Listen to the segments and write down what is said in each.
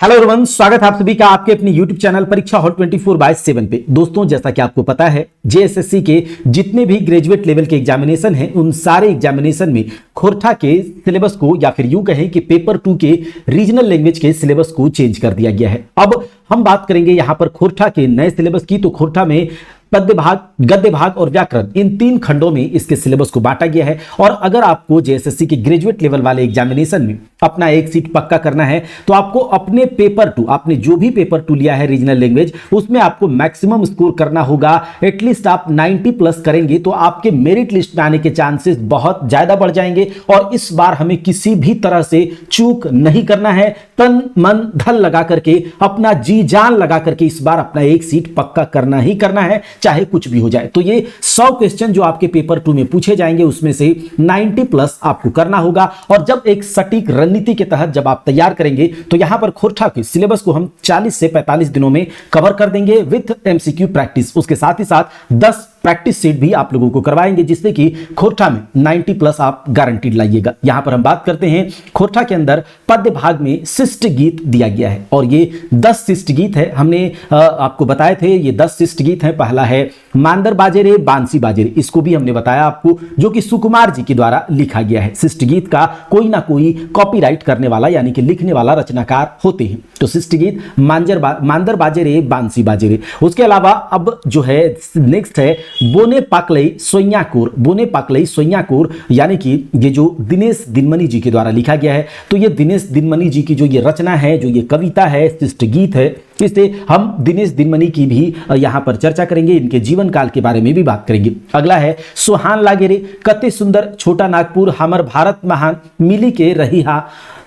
Hello everyone, स्वागत है आप सभी का आपके अपने YouTube चैनल परीक्षा हॉल 24/7 पे। दोस्तों, जैसा कि आपको पता है, जेएसएससी के जितने भी ग्रेजुएट लेवल के एग्जामिनेशन हैं, उन सारे एग्जामिनेशन में खोरठा के सिलेबस को या फिर यूं कहें कि पेपर 2 के रीजनल लैंग्वेज के सिलेबस को चेंज कर दिया गया है। अब हम बात करेंगे यहां पर खोरठा के नए सिलेबस की। तो खोरठा में पद्य भाग, गद्य भाग और व्याकरण, इन 3 खंडों में इसके सिलेबस को बांटा गया है। और अगर आपको जेएसएससी के ग्रेजुएट लेवल वाले एग्जामिनेशन में अपना एक सीट पक्का करना है, तो आपको अपने पेपर 2, आपने जो भी पेपर 2 लिया है रीजनल लैंग्वेज, उसमें आपको मैक्सिमम स्कोर करना होगा। एटलीस्ट आप 90 प्लस करेंगे तो आपके मेरिट लिस्ट में आने के चांसेस बहुत ज्यादा बढ़ जाएंगे। और इस बार हमें किसी भी तरह से चूक नहीं करना है। तन मन धन लगा करके, अपना जी जान लगा करके इस बार अपना एक सीट पक्का करना ही करना है, चाहे कुछ भी हो जाए। तो ये 100 क्वेश्चन जो आपके पेपर 2 में पूछे जाएंगे, उसमें से 90 प्लस आपको करना होगा। और जब एक सटीक रणनीति के तहत जब आप तैयार करेंगे, तो यहां पर खोरठा के सिलेबस को हम 40 से 45 दिनों में कवर कर देंगे विथ एमसीक्यू प्रैक्टिस। उसके साथ ही साथ 10 प्रैक्टिस सेट भी आप लोगों को करवाएंगे, जिससे कि खोरठा में 90 प्लस आप गारंटीड लाइएगा। यहां पर हम बात करते हैं, खोरठा के अंदर पद्य भाग में शिष्ट गीत दिया गया है और ये 10 शिष्ट गीत है। हमने आपको बताए थे ये 10 शिष्ट गीत हैं। पहला है मांदर बाजे रे बांसी बाजे रे, इसको भी हमने बताया आपको, जो कि सुकुमार जी के द्वारा लिखा गया है। शिष्ट गीत का कोई ना कोई कॉपीराइट करने वाला यानी कि लिखने वाला रचनाकार होते हैं। तो शिष्ट गीत मांदर बाजे रे बांसी बाजे रे। उसके अलावा अब जो है नेक्स्ट है बोने पाकलई सोइयाकोर। बोने पाकलई सोइयाकोर यानी कि ये जो दिनेश दिनमणि जी के द्वारा लिखा गया है। तो ये दिनेश दिनमणि जी की जो ये रचना है, जो ये कविता है, शिष्ट गीत है, इससे हम दिनेश दिनमणि की भी यहां पर चर्चा करेंगे, इनके जीवन काल के बारे में भी बात करेंगे। अगला है सुहान लागे रे कते सुंदर छोटा नागपुर हमर भारत महान मिली के रहिहा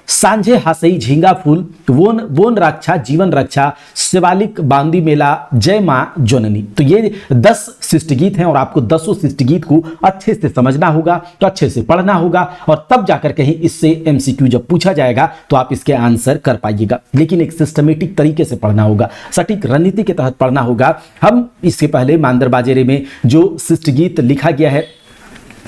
सांझे हासई झींगा फूल वोन बोन रक्षा जीवन रक्षा शिवालिक बांदी मेला जय मां जननी। तो ये 10 शिष्ट गीत हैं और आपको 10 शिष्ट गीत को अच्छे से समझना होगा, तो अच्छे से पढ़ना होगा और तब जाकर कहीं इससे एमसीक्यू जब पूछा जाएगा तो आप इसके आंसर कर पाइएगा। लेकिन एक सिस्टमेटिक तरीके से पढ़ना होगा, सटीक रणनीति के तहत पढ़ना होगा। हम इसके पहले मांदर बाजेरे में जो शिष्ट गीत लिखा गया है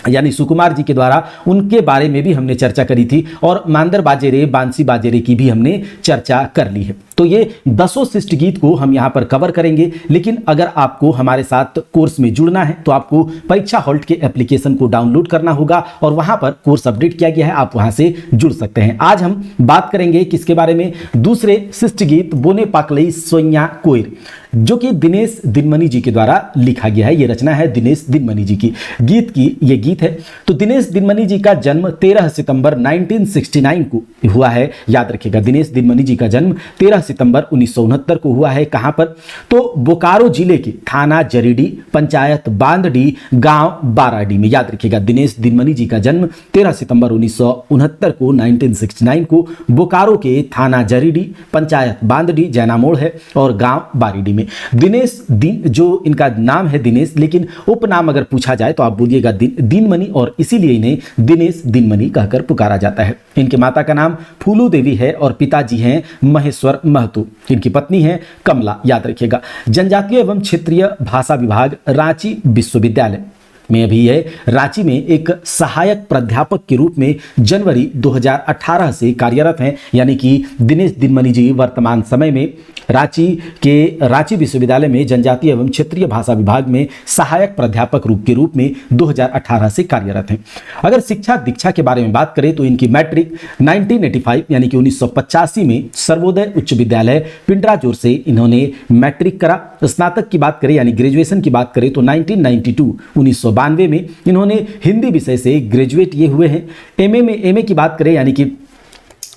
यानी सुकुमार जी के द्वारा, उनके बारे में भी हमने चर्चा करी थी और मांदर बाजेरे बांसी बाजेरे की भी हमने चर्चा कर ली है। तो ये 10 शिष्ट गीत को हम यहां पर कवर करेंगे। लेकिन अगर आपको हमारे साथ कोर्स में जुड़ना है तो आपको परीक्षा हॉल्ट के एप्लीकेशन को डाउनलोड करना होगा और वहां पर कोर्स अपडेट किया गया है, आप वहां से जुड़ सकते हैं। आज हम बात करेंगे किसके बारे में, दूसरे शिष्ट गीत बोने पाकलई सोइया कोयर, जो कि दिनेश दिनमणि जी के द्वारा लिखा गया है। ये रचना है दिनेश दिनमणि जी की, गीत की ये गीत है। तो दिनेश दिनमणि जी का जन्म 13 सितंबर 1969 को हुआ है। याद रखिएगा, दिनेश दिनमणि जी का जन्म 13 सितंबर 1969 को हुआ है। कहां पर? तो बोकारो जिले के थाना जरीडी, पंचायत बांदडी, गांव बाराडी में। याद रखिएगा, दिनेश दिनमणि जी का जन्म 13 सितंबर 1969 को 1969 को बोकारो के थाना जरीडी, पंचायत बांदडी, जैना मोड़ है, और गांव बारीडी में। दिनेश जो इनका नाम है दिनेश, लेकिन उपनाम अगर पूछा जाए तो आप बोलिएगा दिनमणि, और इसीलिए इन्हें दिनेश दिनमणि कहकर पुकारा जाता है। इनके माता का नाम फूलू देवी है और पिताजी हैं महेश्वर महतो। इनकी पत्नी है कमला। याद रखिएगा, जनजातीय एवं क्षेत्रीय भाषा विभाग, रांची विश्वविद्यालय में अभी है रांची में एक सहायक प्राध्यापक के रूप में जनवरी 2018 से कार्यरत हैं। यानी कि दिनेश दिनमणि जी वर्तमान समय में रांची विश्वविद्यालय में जनजातीय एवं क्षेत्रीय भाषा विभाग में सहायक प्राध्यापक के रूप में 2018 से कार्यरत हैं। अगर शिक्षा दीक्षा के बारे में बात करें तो इनकी मैट्रिक 1985 यानी कि 1985 में सर्वोदय उच्च विद्यालय पिंडराजोर से इन्होंने मैट्रिक करा। स्नातक की बात करें यानी ग्रेजुएशन की बात करें तो 1992 में इन्होंने हिंदी विषय से ग्रेजुएट ये हुए हैं। एमए की बात करें यानी कि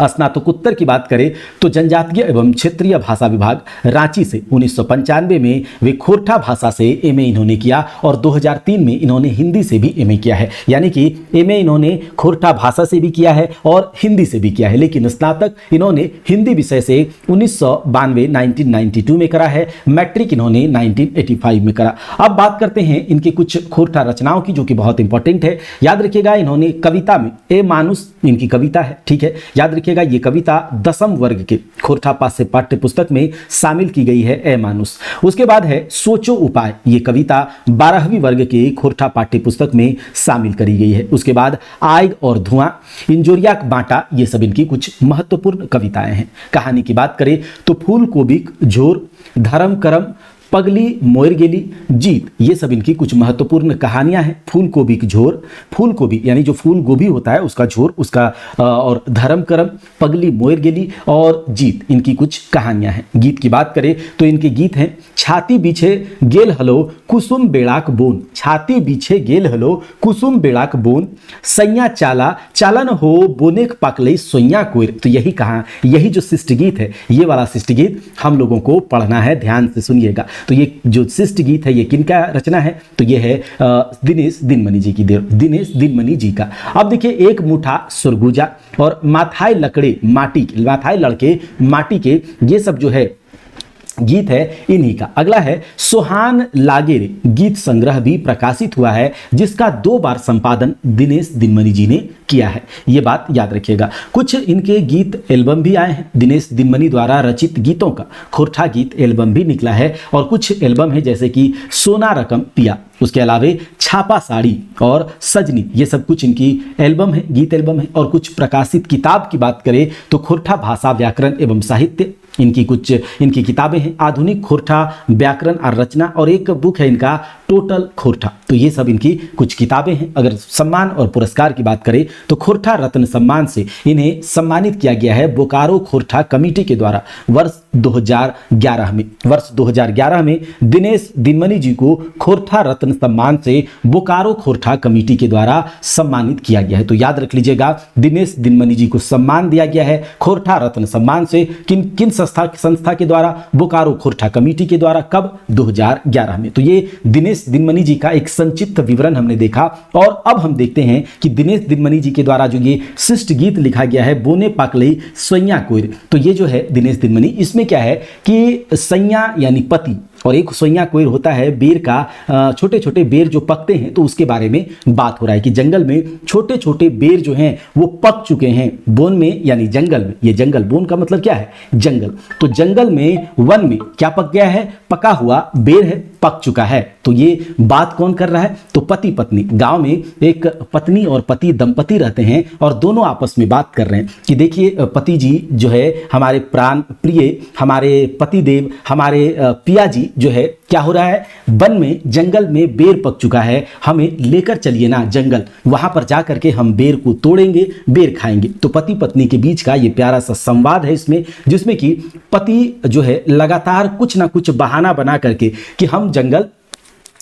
स्नातकोत्तर की बात करें तो जनजातीय एवं क्षेत्रीय भाषा विभाग रांची से 1995 में वे खोरठा भाषा से एमए इन्होंने किया और 2003 में इन्होंने हिंदी से भी एमए किया है। यानी कि एमए इन्होंने खोरठा भाषा से भी किया है और हिंदी से भी किया है। लेकिन स्नातक इन्होंने हिंदी विषय से 1992 में करा है। मैट्रिक इन्होंने 1985 में करा। अब बात करते हैं इनके कुछ खोरठा रचनाओं की, जो कि बहुत इंपॉर्टेंट है। याद रखिएगा, इन्होंने कविता में ए मानुष इनकी कविता है, ठीक है। याद रखिएगा, ये कविता 10वीं वर्ग के खोरठा पाठ्य पाठ्य पुस्तक में शामिल की गई है। ए मानुस। उसके बाद है सोचो उपाय, ये कविता 12वीं वर्ग के खोरठा पाठ्य पुस्तक में शामिल करी गई है। उसके बाद आग और धुआं, इंजोरिया बांटा, ये सब इनकी कुछ महत्वपूर्ण कविताएं हैं। कहानी की बात करें तो फूल कोबिक झोर, धर्म करम, पगली मोर गेली, जीत, ये सब इनकी कुछ महत्वपूर्ण कहानियां हैं। फूल गोभी की झोर, फूल गोभी यानी जो फूल गोभी होता है उसका झोर, उसका और धर्म करम, पगली मोर गेली और जीत, इनकी कुछ कहानियां हैं। गीत की बात करें तो इनके गीत हैं छाती बीछे गेल हलो कुसुम बेड़ाक बोन, छाती बीछे गेल हलो कुसुम बेड़ाक बोन, सैया चाला चालन हो बोनेक पाकले सोया कोयर। तो यही जो शिष्ट गीत है, ये वाला शिष्ट गीत हम लोगों को पढ़ना है, ध्यान से सुनिएगा। तो ये जो शिष्ट गीत है ये किनका रचना है, तो ये है दिनेश दिनमणि जी की, दिनेश दिनमणि जी का। अब देखिए, एक मुठा सुरगुजा और माथाई लकड़े माटी, माथाई लड़के माटी के, ये सब जो है गीत है इन्हीं का। अगला है सुहान लागेरे, गीत संग्रह भी प्रकाशित हुआ है जिसका 2 बार संपादन दिनेश दिनमणि जी ने किया है, ये बात याद रखिएगा। कुछ इनके गीत एल्बम भी आए हैं, दिनेश दिनमणि द्वारा रचित गीतों का खोरठा गीत एल्बम भी निकला है। और कुछ एल्बम है जैसे कि सोना रकम पिया, उसके अलावे छापा साड़ी और सजनी, ये सब कुछ इनकी एल्बम है, गीत एल्बम है। और कुछ प्रकाशित किताब की बात करें तो खोरठा भाषा व्याकरण एवं साहित्य, इनकी किताबें हैं, आधुनिक खोरठा व्याकरण और रचना, और एक बुक है इनका टोटल खोरठा। तो ये सब इनकी कुछ किताबें हैं। अगर सम्मान और पुरस्कार की बात करें तो खोरठा रत्न सम्मान से इन्हें सम्मानित किया गया है बोकारो खोरठा कमेटी के द्वारा वर्ष 2011 में। वर्ष 2011 में दिनेश दिनमणि जी को खोरठा रत्न सम्मान से बोकारो खोरठा कमेटी के द्वारा सम्मानित किया गया है। तो याद रख लीजिएगा, दिनेश दिनमणि जी को सम्मान दिया गया है खोरठा रत्न सम्मान से, किन संस्था के द्वारा, बोकारो खोरठा कमेटी के द्वारा। कब? 2011 में। तो ये दिनेश दिनमणि जी का एक संक्षिप्त विवरण हमने देखा। और अब हम देखते हैं कि दिनेश दिनमणि जी के द्वारा जो ये शिष्ट गीत लिखा गया है बोने पाकले सोया कोयर, तो ये जो है दिनेश दिनमणि, इसमें क्या है कि सैया यानी पति और एक सोया कोयर होता है बेर का, छोटे छोटे बेर जो पकते हैं, तो उसके बारे में बात हो रहा है कि जंगल में छोटे छोटे बेर जो हैं वो पक चुके हैं बोन में, यानी जंगल में। ये जंगल, बोन का मतलब क्या है? जंगल। तो जंगल में, वन में क्या पक गया है? पका हुआ बेर है, पक चुका है। तो ये बात कौन कर रहा है? तो पति पत्नी। गांव में एक पत्नी और पति दंपति रहते हैं और दोनों आपस में बात कर रहे हैं कि देखिए, पति जी जो है हमारे प्राण प्रिय, हमारे पति देव, हमारे पिया जी जो है, क्या हो रहा है? वन में, जंगल में बेर पक चुका है, हमें लेकर चलिए ना जंगल, वहां पर जाकर के हम बेर को तोड़ेंगे, बेर खाएंगे। तो पति पत्नी के बीच का ये प्यारा सा संवाद है इसमें, जिसमें कि पति जो है लगातार कुछ ना कुछ बहाना बना करके कि हम जंगल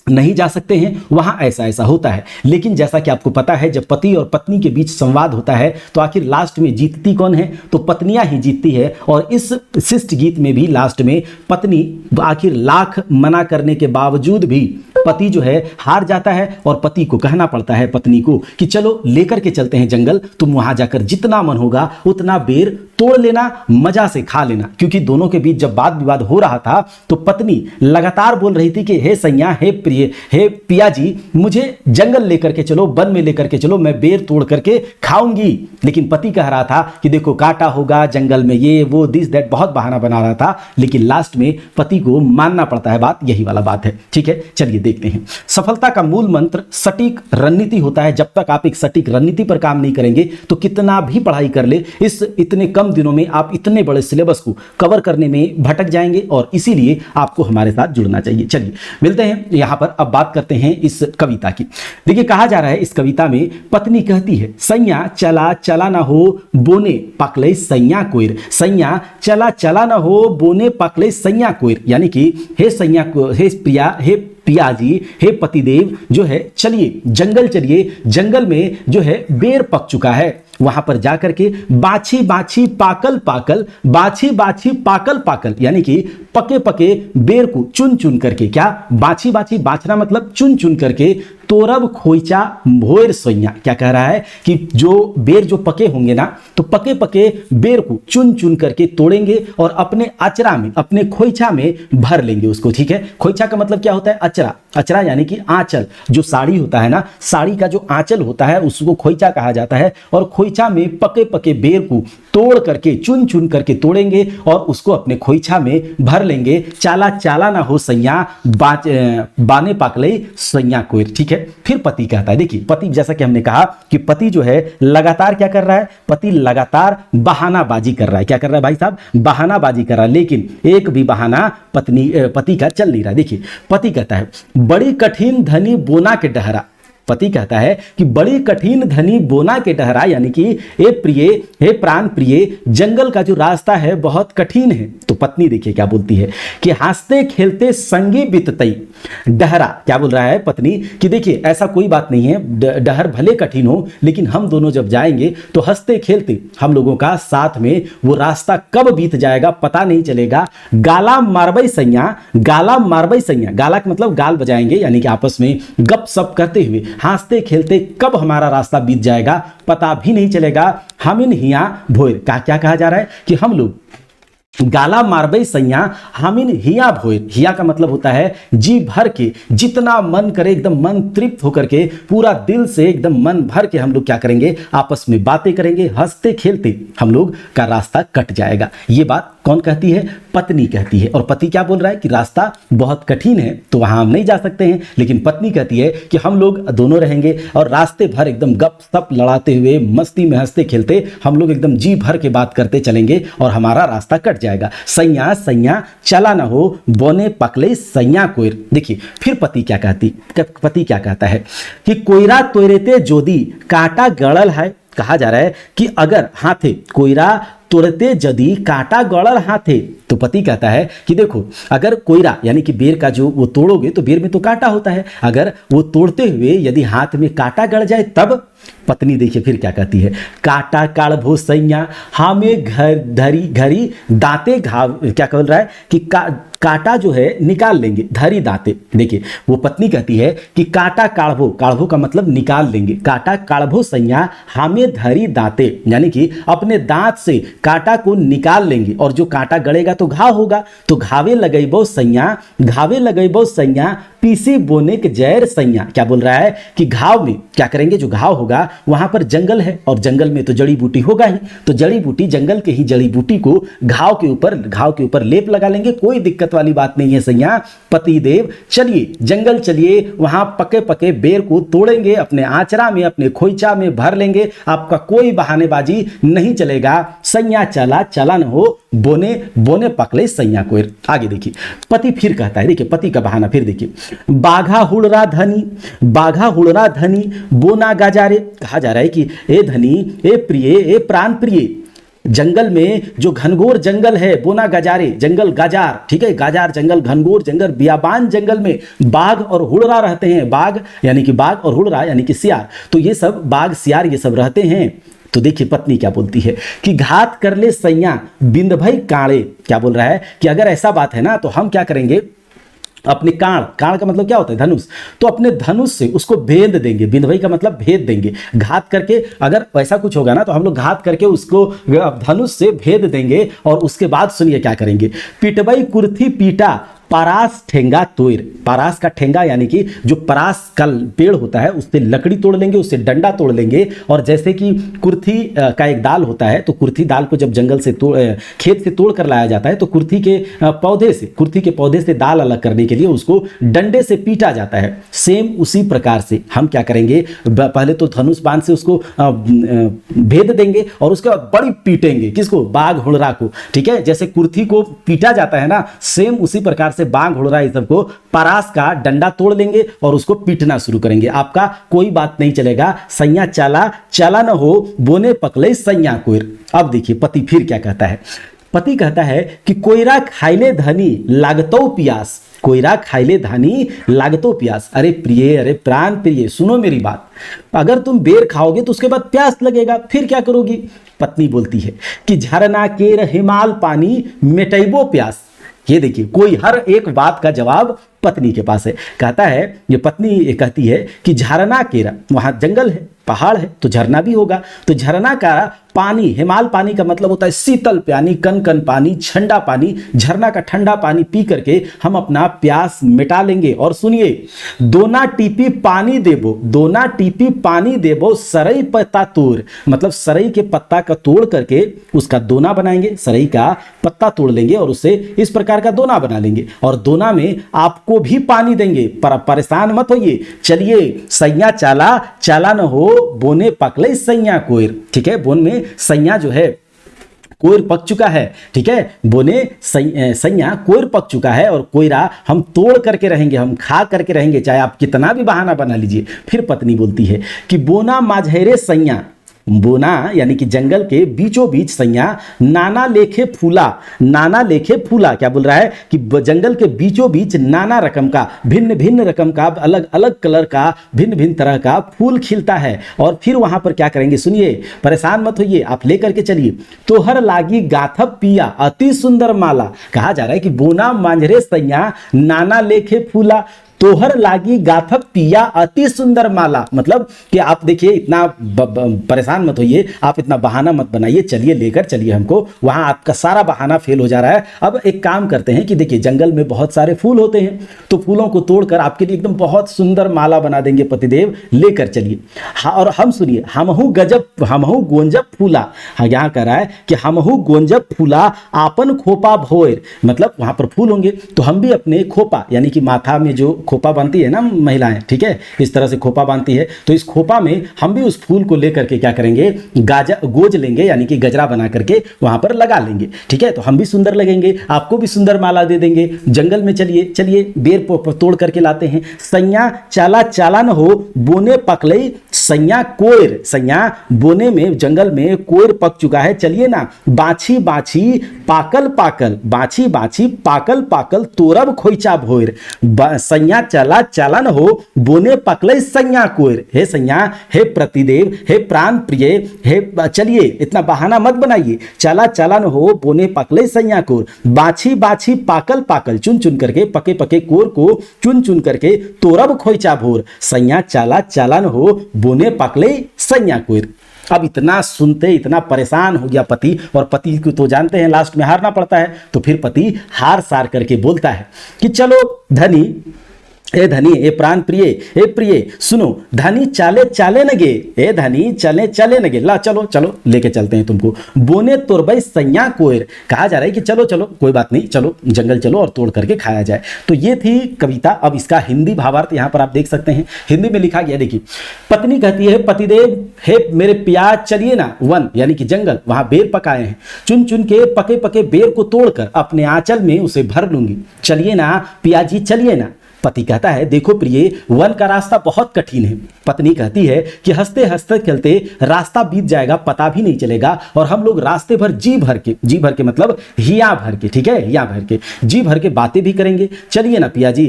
नहीं जा सकते हैं, वहां ऐसा ऐसा होता है। लेकिन जैसा कि आपको पता है, जब पति और पत्नी के बीच संवाद होता है तो आखिर लास्ट में जीतती कौन है? तो पत्नियां ही जीतती है। और इस शिष्ट गीत में भी लास्ट में पत्नी आखिर लाख मना करने के बावजूद भी पति जो है हार जाता है और पति को कहना पड़ता है पत्नी को कि चलो लेकर के चलते हैं जंगल, तुम वहां जाकर जितना मन होगा उतना बेर तोड़ लेना, मजा से खा लेना। क्योंकि दोनों के बीच जब वाद विवाद हो रहा था तो पत्नी लगातार बोल रही थी कि हे सैया, हे प्रिय, हे पिया जी, मुझे जंगल लेकर के चलो, वन में लेकर के चलो, मैं बेर तोड़ करके खाऊंगी। लेकिन पति कह रहा था कि देखो कांटा होगा जंगल में, ये वो दिस दैट, बहुत बहाना बना रहा था। लेकिन लास्ट में पति को मानना पड़ता है बात, यही वाला बात है। ठीक है, चलिए देखते हैं। सफलता का मूल मंत्र सटीक रणनीति होता है। जब तक आप एक सटीक रणनीति पर काम नहीं करेंगे तो कितना भी पढ़ाई कर ले, इस इतने कम दिनों में आप इतने बड़े सिलेबस को कवर करने में भटक जाएंगे, और इसीलिए आपको हमारे साथ जुड़ना चाहिए। चलिए मिलते हैं यहां पर। अब बात करते हैं इस कविता की। देखिए, कहा जा रहा है इस कविता में, पत्नी कहती है सैया चला चला ना हो बोने पाकले सैया कोयर, सैया चला चला ना हो बोने पाकले सैया कोयर, यानी कि हे सैया को, हे प्रिया, हे पिया जी, हे पतिदेव जो है, चलिए जंगल चलिए, जंगल में जो है बेर पक चुका है, वहां पर जाकर के बाछी बाछी पाकल पाकल, बाछी बाछी पाकल पाकल, यानी कि पके पके बेर को चुन चुन करके, क्या बाछी बाछी, बाछना मतलब चुन चुन करके, तोरब खोइचा भोर सोइया। क्या कह रहा है कि जो बेर जो पके होंगे ना, तो पके पके बेर को चुन चुन करके तोड़ेंगे और अपने अचरा में, अपने खोइचा में भर लेंगे उसको। ठीक है, खोइचा का मतलब क्या होता है? अचरा। अचरा यानी कि आंचल, जो साड़ी होता है ना, साड़ी का जो आंचल होता है उसको खोइचा कहा जाता है। और खोइचा में पके पके बेर को तोड़ करके, चुन चुन करके तोड़ेंगे और उसको अपने खोइचा में भर लेंगे। चाला चाला ना हो सैया, बाने पाकले सैया कोई। ठीक है, फिर पति कहता है, देखिए पति, जैसा कि हमने कहा कि पति जो है लगातार क्या कर रहा है, पति लगातार बहानाबाजी कर रहा है। क्या कर रहा है भाई साहब? बहानाबाजी कर रहा है, लेकिन एक भी बहाना पति का चल नहीं रहा। देखिए पति कहता है, बड़ी कठिन धनी बोना के डहरा। पति कहता है कि बड़ी कठिन धनी बोना के डहरा, यानी कि हे प्रिय, हे प्राण प्रिय, जंगल का जो रास्ता है बहुत कठिन है। तो पत्नी देखिए क्या बोलती है कि हंसते खेलते संगी बीततई डहरा। क्या बोल रहा है पत्नी कि देखिए ऐसा कोई बात नहीं है, डहर भले कठिन हो लेकिन हम दोनों जब जाएंगे तो हंसते खेलते हम लोगों का साथ में वो रास्ता कब बीत जाएगा पता नहीं चलेगा। गाला मारबई सैया, गाला मारबई सैया, गाला का मतलब गाल बजाएंगे, यानी कि आपस में गप सप करते हुए हंसते खेलते कब हमारा रास्ता बीत जाएगा पता भी नहीं चलेगा। हम इन हिया भोर का क्या कहा जा रहा है कि हम लोग गाला मारबई सैया हमिन हिया भोर। हिया का मतलब होता है जी भर के, जितना मन करे एकदम मन तृप्त होकर के, पूरा दिल से एकदम मन भर के हम लोग क्या करेंगे, आपस में बातें करेंगे, हंसते खेलते हम लोग का रास्ता कट जाएगा। ये बात कौन कहती है? पत्नी कहती है। और पति क्या बोल रहा है कि रास्ता बहुत कठिन है तो वहां हम नहीं जा सकते हैं, लेकिन पत्नी कहती है कि हम लोग दोनों रहेंगे और रास्ते भर एकदम गप सप लड़ाते हुए मस्ती में हंसते खेलते हम लोग एकदम जी भर के बात करते चलेंगे और हमारा रास्ता कट जाएगा। सैया सैया चला ना हो, बोने पकले सैया कोयर। देखिए फिर पति क्या कहता है कि कोयरा तोरेते जोदी कांटा गड़ल है। कहा जा रहा है कि अगर हाथे कोयरा तोड़ते यदि कांटा गड़ल हाथे, तो पति कहता है कि देखो अगर कोयरा यानी कि बेर का जो वो तोड़ोगे तो बेर में तो कांटा होता है, अगर वो तोड़ते हुए यदि हाथ में कांटा गड़ जाए तब। पत्नी देखिए फिर क्या कहती है, काटा काढ़भो सैया हमें घर धरी घरी दांते घाव। क्या बोल रहा है कि कांटा जो है निकाल लेंगे, धरी दांते। देखिए वो पत्नी कहती है कि काटा काढ़भो, काढ़भो का मतलब निकाल लेंगे, काटा काढ़भो सैया हमें धरी दांते, यानी कि अपने दांत से कांटा को निकाल लेंगे और जो कांटा गड़ेगा तो घाव होगा, तो घावे लगेबो सैया, घावे लगेबो सैया पीसी बोने के जैर सैया। क्या बोल रहा है कि घाव में क्या करेंगे, जो घाव होगा वहां पर जंगल है और जंगल में तो जड़ी बूटी होगा ही, तो जड़ी बूटी, जंगल के ही जड़ी बूटी को घाव के ऊपर लेप लगा लेंगे, कोई दिक्कत वाली बात नहीं है सैया। पति देव चलिए जंगल चलिए, वहां पके पके बेर को तोड़ेंगे, अपने आंचरा में अपने खोइचा में भर लेंगे, आपका कोई बहानेबाजी नहीं चलेगा। सैया चला चला न हो, बोने बोने पकले सैया को। आगे देखिए पति फिर कहता है, देखिए पति का बहाना फिर देखिए, बाघा हुड़रा धनी, बाघा हुड़रा धनी बोना गाजारे। कहा जा रहा है कि ए धनी, ए प्रिय, ए प्राण प्रिय, जंगल में जो घनघोर जंगल है, बोना गजारे, जंगल गाजार, ठीक है, गाजार जंगल, घनघोर जंगल, बियाबान जंगल में बाघ और हुड़रा रहते हैं। बाघ यानी कि बाघ और हुड़रा यानी कि सियार, तो ये सब बाघ सियार ये सब रहते हैं। तो देखिए पत्नी क्या बोलती है कि घात कर ले सैया बिंद भाई काड़े। क्या बोल रहा है कि अगर ऐसा बात है ना तो हम क्या करेंगे, अपने काड़ का मतलब क्या होता है, धनुष, तो अपने धनुष से उसको भेद देंगे। बिंदवई का मतलब भेद देंगे, घात करके, अगर वैसा कुछ होगा ना तो हम लोग घात करके उसको धनुष से भेद देंगे। और उसके बाद सुनिए क्या करेंगे, पिटबई कुर्थी पीटा परास ठेंगा तोड़। परास का ठेंगा यानी कि जो परास का पेड़ होता है उससे लकड़ी तोड़ लेंगे, उससे डंडा तोड़ लेंगे। और जैसे कि कुर्थी का एक दाल होता है, तो कुर्थी दाल को जब जंगल से खेत से तोड़ कर लाया जाता है तो कुर्थी के पौधे से दाल अलग करने के लिए उसको डंडे से पीटा जाता है। सेम उसी प्रकार से हम क्या करेंगे, पहले तो धनुष बाण से उसको भेद देंगे और उसके बाद बड़ी पीटेंगे, किसको, बाघ हुड़रा को। ठीक है, जैसे कुर्थी को पीटा जाता है ना, सेम उसी प्रकार से बाघ हुड़रा इस सबको परास का डंडा तोड़ लेंगे और उसको पीटना शुरू करेंगे। आपका कोई बात नहीं चलेगा। सैया चला चला न हो, बोने पकले सैया कोर। अब देखिए पति फिर क्या कहता है, पति कहता है कि कोयरा खाइले धनी लागतो पियास, कोयरा खाइले धानी लागतो प्यास। अरे प्रिय, अरे प्राण प्रिय, सुनो मेरी बात, अगर तुम बेर खाओगे तो उसके बाद प्यास लगेगा, फिर क्या करोगी। पत्नी बोलती है कि झरना केर हिमाल पानी मिटैबो प्यास। ये देखिए कोई हर एक बात का जवाब पत्नी के पास है। कहता है, ये पत्नी कहती है कि झरना केरा, वहां जंगल है, पहाड़ है, तो झरना भी होगा, तो झरना का पानी, हिमाल पानी का मतलब होता है शीतल पानी, कन कन पानी, ठंडा पानी, झरना का ठंडा पानी पी करके हम अपना प्यास मिटा लेंगे। और सुनिए, दोना टीपी पानी देबो, दोना टीपी पानी देबो सरई पत्ता तोड़, मतलब सरई के पत्ता का तोड़ करके उसका दोना बनाएंगे, सरई का पत्ता तोड़ लेंगे और उससे इस प्रकार का दोना बना लेंगे और दोना में आपको भी पानी देंगे। पर परेशान मत होइए, चलिए सैया चाला चाला न हो, बोने पकले सैया कोयर। ठीक है, बोन में सैया जो है कोयर पक चुका है, ठीक है, बोने सैया कोयर पक चुका है और कोयरा हम तोड़ करके रहेंगे, हम खा करके रहेंगे, चाहे आप कितना भी बहाना बना लीजिए। फिर पत्नी बोलती है कि बोना माझेरे सैया, बोना यानी कि जंगल के बीचों बीच सैया नाना लेखे फूला, नाना लेखे फूला क्या बोल रहा है कि जंगल के बीचों बीच नाना रकम का, भिन्न भिन्न रकम का, अलग अलग कलर का, भिन्न भिन्न तरह का फूल खिलता है। और फिर वहां पर क्या करेंगे, सुनिए, परेशान मत होइए, आप लेकर के चलिए। तोहर लागी गाथब पिया अति सुंदर माला, कहा जा रहा है कि बोना मांझरे सैया नाना लेखे फूला, तोहर लागी गाथक पिया अति सुंदर माला, मतलब कि आप देखिए, इतना परेशान मत होइए, आप इतना बहाना मत बनाइए, चलिए लेकर चलिए हमको, वहां आपका सारा बहाना फेल हो जा रहा है। अब एक काम करते हैं कि देखिए, जंगल में बहुत सारे फूल होते हैं, तो फूलों को तोड़कर आपके लिए एकदम बहुत सुंदर माला बना देंगे पतिदेव, लेकर चलिए। हाँ, और हम सुनिए, हमहू गजब, हमहू गोंजब फूला, हाँ यहाँ कह रहा है कि हमहू गोंजब फूला आपन खोपा भोर, मतलब वहां पर फूल होंगे तो हम भी अपने खोपा यानी कि माथा में जो खोपा बांधती है ना महिलाएं, ठीक है, इस तरह से खोपा बांधती है, तो इस खोपा में हम भी उस फूल को लेकर के क्या करेंगे, गोज लेंगे यानी कि गजरा बना करके वहां पर लगा लेंगे। ठीक है, तो हम भी सुंदर लगेंगे, आपको भी सुंदर माला दे देंगे। जंगल में चलिए चलिए, बेर तोड़ करके लाते हैं। सैया चाला चाला न हो, बोने पकलई सैया कोयर, सैया बोने में जंगल में कोयर पक चुका है, चलिए ना। बाछी बाछी पाकल पाकल, बाछी बाछी पाकल पाकल तोरब खोइचा भोर, सैया चला चालन हो, बोने पकले सैया कोयर। हे सैया, हे प्रतिदेव, हे प्राण प्रिय, हे चलिए इतना बहाना मत बनाइए, चला चालन हो, बोने पकले सैया कोर, बाछी बाछी पाकल पाकल, चुन चुन करके पके पके कोर को चुन चुन करके तोरब खोइचा भोर, सैया चला चालन हो, बोने पकले सैया कोयर। अब इतना सुनते इतना परेशान हो गया पति, और पति को तो जानते हैं लास्ट में हारना पड़ता है, तो फिर पति हार सार करके बोलता है कि चलो धनी, ए धनी, ए प्राण प्रिय, ए प्रिय सुनो, धनी चाले चाले नगे, ए धनी चले चले नगे, ला चलो चलो लेके चलते हैं तुमको, बोने तोरबई सैया कोयर, कहा जा रहा है कि चलो चलो कोई बात नहीं, चलो जंगल चलो और तोड़ करके खाया जाए। तो ये थी कविता। अब इसका हिंदी भावार्थ यहाँ पर आप देख सकते हैं, हिंदी में लिखा गया, देखिए, पत्नी कहती है पतिदेव, हे मेरे प्याज चलिए ना, वन यानी कि जंगल, वहां बेर पकाए हैं, चुन चुन के पके पके बेर को तोड़कर अपने आंचल में उसे भर लूंगी, चलिए ना पियाजी चलिए ना। पति कहता है देखो प्रिय, वन का रास्ता बहुत कठिन है। पत्नी कहती है कि हंसते हंसते चलते रास्ता बीत जाएगा, पता भी नहीं चलेगा, और हम लोग रास्ते भर जी भर के मतलब हिया भर के, ठीक है, हिया भर के जी भर के बातें भी करेंगे, चलिए ना पिया जी।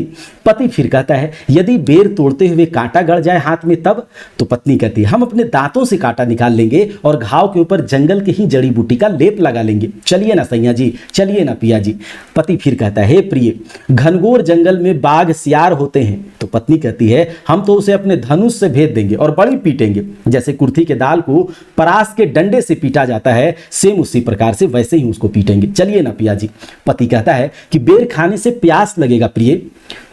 पति फिर कहता है यदि बेर तोड़ते हुए कांटा गड़ जाए हाथ में तब? तो पत्नी कहती है हम अपने दांतों से कांटा निकाल लेंगे और घाव के ऊपर जंगल के ही जड़ी बूटी का लेप लगा लेंगे, चलिए ना सैया जी, चलिए ना पिया जी। पति फिर कहता है हे प्रिय, घनघोर जंगल में बाघ सियार होते हैं। तो पत्नी कहती है हम तो उसे अपने धनुष से भेद देंगे और बड़ी पीटेंगे, जैसे कुर्थी के दाल को परास के डंडे से पीटा जाता है, सेम उसी प्रकार से वैसे ही उसको पीटेंगे, चलिए ना पिया जी। पति कहता है कि बेर खाने से प्यास लगेगा प्रिय,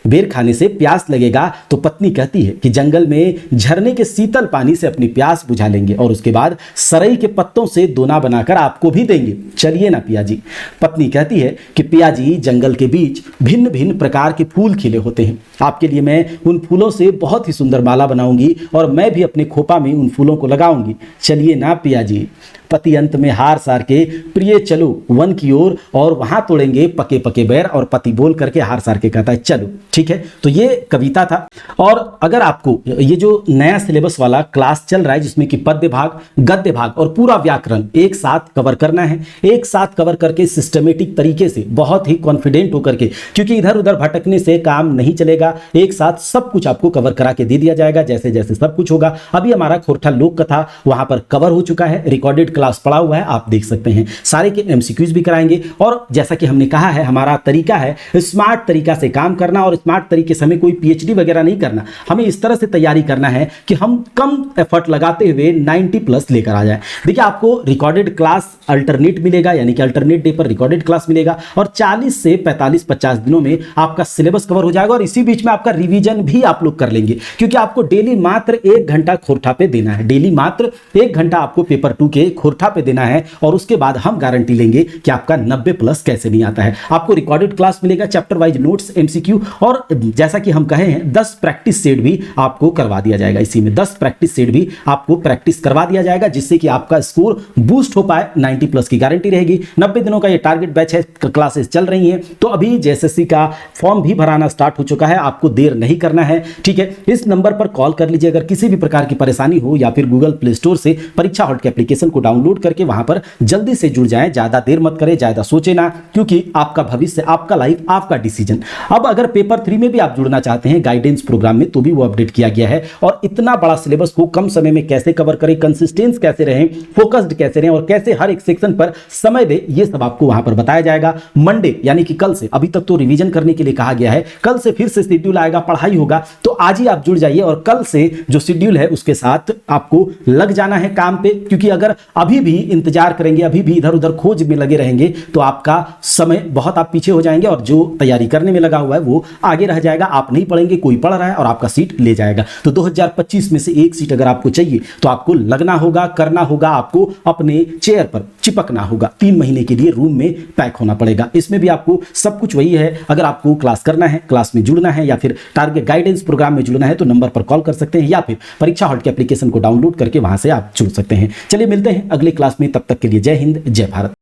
बेर खाने से प्यास लगेगा। तो पत्नी कहती है कि जंगल में झरने के शीतल पानी से अपनी प्यास बुझा लेंगे और उसके बाद सरई के पत्तों से दोना बनाकर आपको भी देंगे, चलिए ना पिया जी। पत्नी कहती है कि पिया जी जंगल के बीच भिन्न भिन्न प्रकार के फूल खिले होते हैं, आपके लिए मैं उन फूलों से बहुत ही सुंदर माला बनाऊंगी और मैं भी अपने खोपा में उन फूलों को लगाऊंगी, चलिए ना पिया जी। पति अंत में हार सार के प्रिय चलो वन की ओर और वहां तोड़ेंगे पके पके बेर, और पति बोल करके हार सार के कहता है चलो, ठीक है। तो ये कविता था। और अगर आपको ये जो नया सिलेबस वाला क्लास चल रहा है जिसमें कि पद्य भाग, गद्य भाग और पूरा व्याकरण एक साथ कवर करना है, एक साथ कवर करके सिस्टमेटिक तरीके से बहुत ही कॉन्फिडेंट होकर के, क्योंकि इधर उधर भटकने से काम नहीं चलेगा, एक साथ सब कुछ आपको कवर करा के दे दिया जाएगा जैसे जैसे सब कुछ होगा। अभी हमारा खोरठा लोक कथा वहां पर कवर हो चुका है, रिकॉर्डेड क्लास पड़ा हुआ है, आप देख सकते हैं। सारे के एमसीक्यूज भी कराएंगे और जैसा कि हमने कहा है हमारा तरीका है स्मार्ट तरीका से काम करना और स्मार्ट तरीके से हमें कोई पीएचडी वगैरह नहीं करना। हमें इस तरह से तैयारी करना है कि हम कम एफर्ट लगाते हुए 90 प्लस लेकर आ जाए। देखिए आपको रिकॉर्डेड क्लास अल्टरनेट मिलेगा, यानी कि अल्टरनेट डे पर रिकॉर्डेड क्लास मिलेगा और 40 से 45-50 दिनों में आपका सिलेबस कवर हो जाएगा और इसी बीच में आपका रिवीजन भी आप लोग कर लेंगे, क्योंकि आपको डेली मात्र 1 घंटा खोरठा पे देना है। डेली मात्र 1 घंटा आपको पेपर 2 के खोरठा पे देना है और उसके बाद हम गारंटी लेंगे कि आपका 90 प्लस कैसे नहीं आता है। आपको रिकॉर्डेड क्लास मिलेगा, चैप्टर वाइज नोट्स, एमसीक्यू और जैसा कि हम कहे हैं 10 प्रैक्टिस सेट भी आपको करवा दिया जाएगा। इसी में 10 प्रैक्टिस सेट भी आपको प्रैक्टिस करवा दिया जाएगा, जिससे कि आपका स्कोर बूस्ट हो पाए। 90 प्लस की गारंटी रहेगी। 90 दिनों का ये टारगेट बैच है, क्लासेस चल रही हैं। तो अभी जेएसएससी का फॉर्म भी भराना स्टार्ट हो चुका है, आपको देर नहीं करना है, ठीक है। इस नंबर पर कॉल कर लीजिए अगर किसी भी प्रकार की परेशानी हो, या फिर गूगल प्ले स्टोर से परीक्षा हॉल्ट के एप्लीकेशन को डाउनलोड करके वहां पर जल्दी से जुड़ जाएं। ज्यादा देर मत करें, ज्यादा सोचे ना, क्योंकि आपका भविष्य, आपका लाइफ, आपका डिसीजन। अब अगर पेपर 3 में भी आप जुड़ना चाहते हैं गाइडेंस प्रोग्राम में, तो भी वो अपडेट किया गया है और इतना बड़ा सिलेबस को कम समय में कैसे कवर करें, कंसिस्टेंस कैसे रहें, फोकस्ड कैसे रहें और कैसे हर एक सेक्शन पर समय दे, ये सब आपको वहां पर बताया जाएगा। मंडे यानी कि कल से, अभी तक तो रिवीजन करने के लिए कहा गया है, कल से फिर से शेड्यूल आएगा, पढ़ाई होगा। तो आज ही आप जुड़ जाइए और कल से जो शेड्यूल है उसके साथ आपको लग जाना है काम पे, क्योंकि अगर अभी भी इंतजार करेंगे, अभी भी इधर उधर खोज में लगे रहेंगे, तो आपका समय बहुत आप पीछे हो जाएंगे और जो तैयारी करने में लगा हुआ है वो आगे रह जाएगा। आप नहीं पढ़ेंगे, कोई पढ़ रहा है और आपका सीट ले जाएगा। तो 2025 में से एक सीट अगर आपको चाहिए तो आपको लगना होगा, करना होगा, आपको अपने चेयर पर चिपकना होगा। 3 महीने के लिए रूम में पैक होना पड़ेगा। इसमें भी आपको सब कुछ वही है। अगर आपको क्लास करना है, क्लास में जुड़ना है या फिर टारगेट गाइडेंस प्रोग्राम में जुड़ना है तो नंबर पर कॉल कर सकते हैं या फिर परीक्षा हॉल्ट के एप्लीकेशन को डाउनलोड करके वहां से आप जुड़ सकते हैं। चलिए मिलते हैं अगले क्लास में, तब तक के लिए जय हिंद, जय भारत।